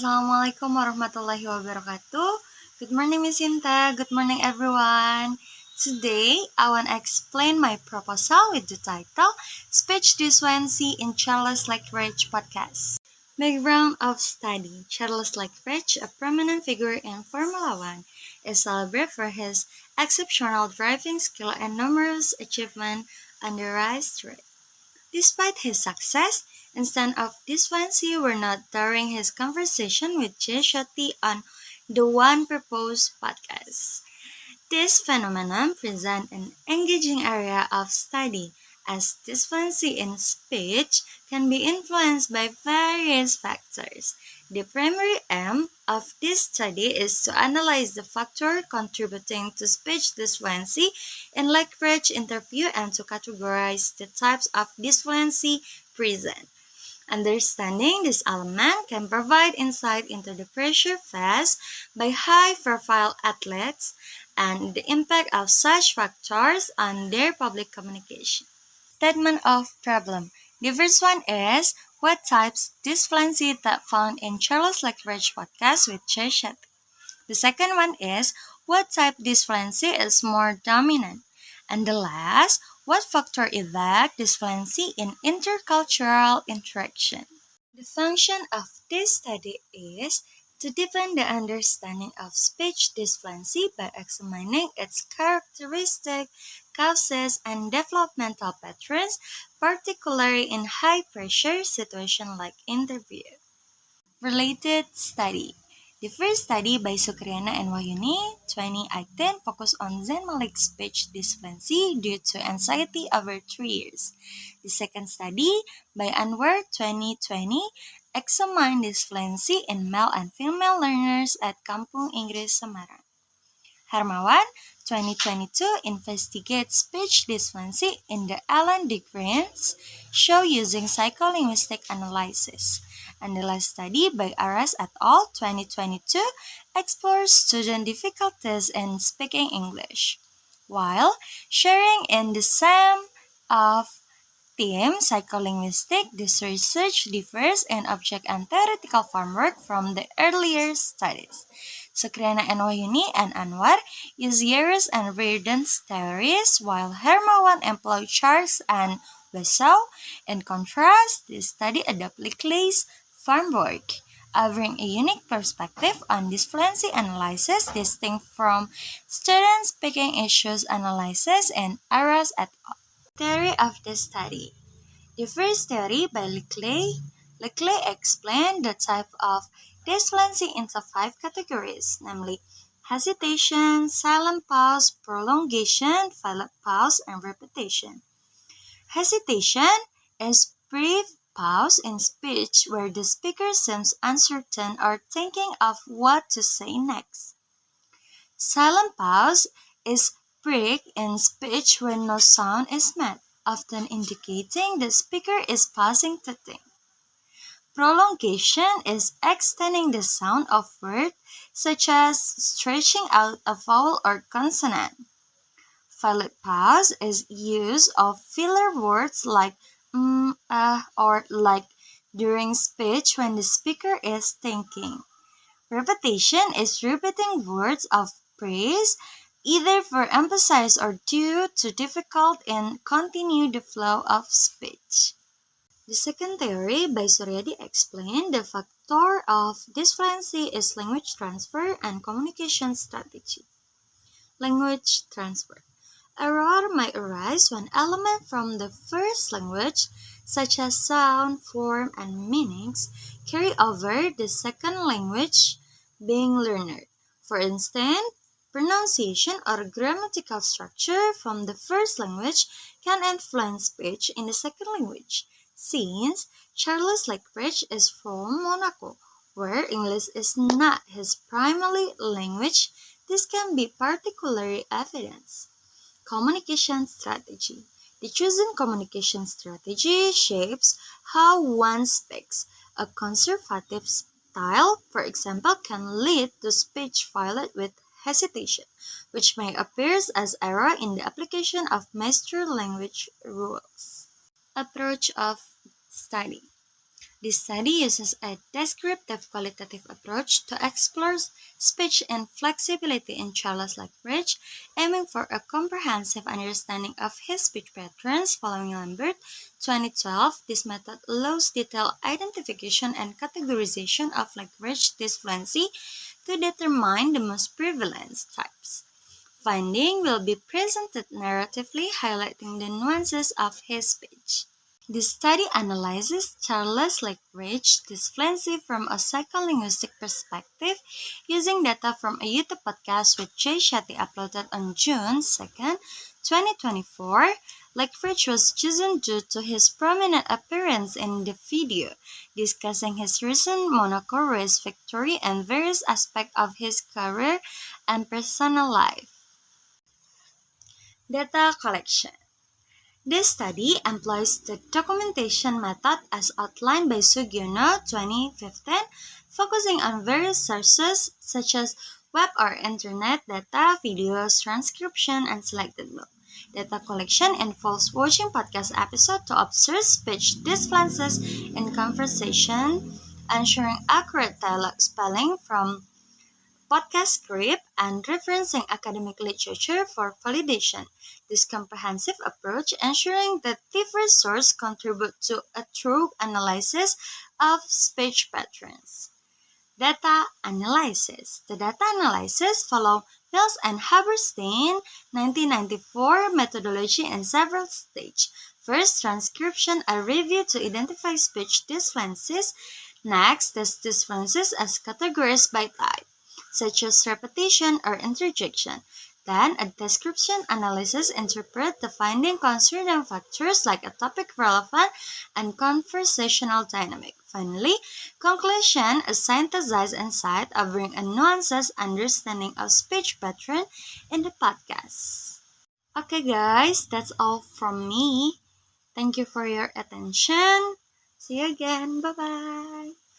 Assalamualaikum warahmatullahi wabarakatuh. Good morning, Miss Sinta. Good morning, everyone. Today, I want to explain my proposal with the title Speech Disfluency in Charles Leclerc podcast. Background of study. Charles Leclerc, a prominent figure in Formula One, is celebrated for his exceptional driving skill and numerous achievements on the racetrack. Despite his success, instead of disfluency were not during his conversation with Jay Shetty on the One Purpose podcast. This phenomenon presents an engaging area of study, as disfluency in speech can be influenced by various factors. The primary aim of this study is to analyze the factors contributing to speech disfluency in Leclerc interview and to categorize the types of disfluency present. Understanding this element can provide insight into the pressure faced by high-profile athletes and the impact of such factors on their public communication. Statement of problem. The first one is what types disfluency that found in Charles Leclerc podcast with Cheshet. The second one is what type disfluency is more dominant. And the last, what factor affect disfluency in intercultural interaction. The function of this study is to deepen the understanding of speech disfluency by examining its characteristics, causes, and developmental patterns, particularly in high-pressure situations like interview. Related study. The first study by Sukriana and Wahyuni 2018 focused on Zain Malik's speech disfluency due to anxiety over 3 years. The second study by Anwar 2020 examined disfluency in male and female learners at Kampung Inggris Semarang. Hermawan 2022 investigates speech disfluency in the Ellen Degreen's show using psycholinguistic analysis. And the last study by Aras et al. 2022 explores student difficulties in speaking English. While sharing in the same of theme psycholinguistic, this research differs in object and theoretical framework from the earlier studies. Sukriana and Wahyuni and Anwar use Yeris and Reardon's theories, while Hermawan employed Charles and Wessel. In contrast, this study adopts Leclerc's framework, offering a unique perspective on disfluency analysis distinct from student speaking issues analysis in Aras et al. Theory of the study. The first theory by Leclerc explained the type of disfluency into 5 categories, namely hesitation, silent pause, prolongation, violent pause, and repetition. Hesitation is brief pause in speech where the speaker seems uncertain or thinking of what to say next. Silent pause is break in speech when no sound is made, often indicating the speaker is pausing to think. Prolongation is extending the sound of word, such as stretching out a vowel or consonant. Violent pause is use of filler words like or like during speech when the speaker is thinking. Repetition is repeating words of praise, either for emphasis or due to difficult in continue the flow of speech. The second theory by Suryadi explained the factor of disfluency is language transfer and communication strategy. Language transfer. Error might arise when elements from the first language, such as sound, form, and meanings, carry over the second language being learned. For instance, pronunciation or grammatical structure from the first language can influence speech in the second language. Since Charles Leclerc is from Monaco, where English is not his primary language, this can be particularly evident. Communication strategy. The chosen communication strategy shapes how one speaks. A conservative style, for example, can lead to speech violent with hesitation, which may appear as error in the application of master language rules. Approach of study. This study uses a descriptive qualitative approach to explore speech and flexibility in childless language, aiming for a comprehensive understanding of his speech patterns following Lambert 2012. This method allows detailed identification and categorization of language disfluency to determine the most prevalent types. Finding will be presented narratively, highlighting the nuances of his speech. This study analyzes childless language disfluency from a psycholinguistic perspective using data from a YouTube podcast which Jay Shetty uploaded on June 2nd, 2024. Leclerc was chosen due to his prominent appearance in the video, discussing his recent Monaco race victory and various aspects of his career and personal life. Data collection. This study employs the documentation method as outlined by Sugiono 2015, focusing on various sources such as web or internet data, videos, transcription, and selected book. Data collection involves watching podcast episodes to observe speech disfluences in conversation, ensuring accurate dialogue spelling from podcast script, and referencing academic literature for validation. This comprehensive approach ensuring that diverse sources contribute to a true analysis of speech patterns. Data analysis. The data analysis follow Mills and Haberstein 1994 methodology in several stages. First, transcription, a review to identify speech disfluencies. Next, test disfluencies as categorized by type, such as repetition or interjection. Then, a description analysis interpret the finding considering factors like a topic relevant and conversational dynamic. Finally, conclusion, a synthesized insight offering a nuanced understanding of speech pattern in the podcast. Okay guys, that's all from me. Thank you for your attention. See you again. Bye-bye.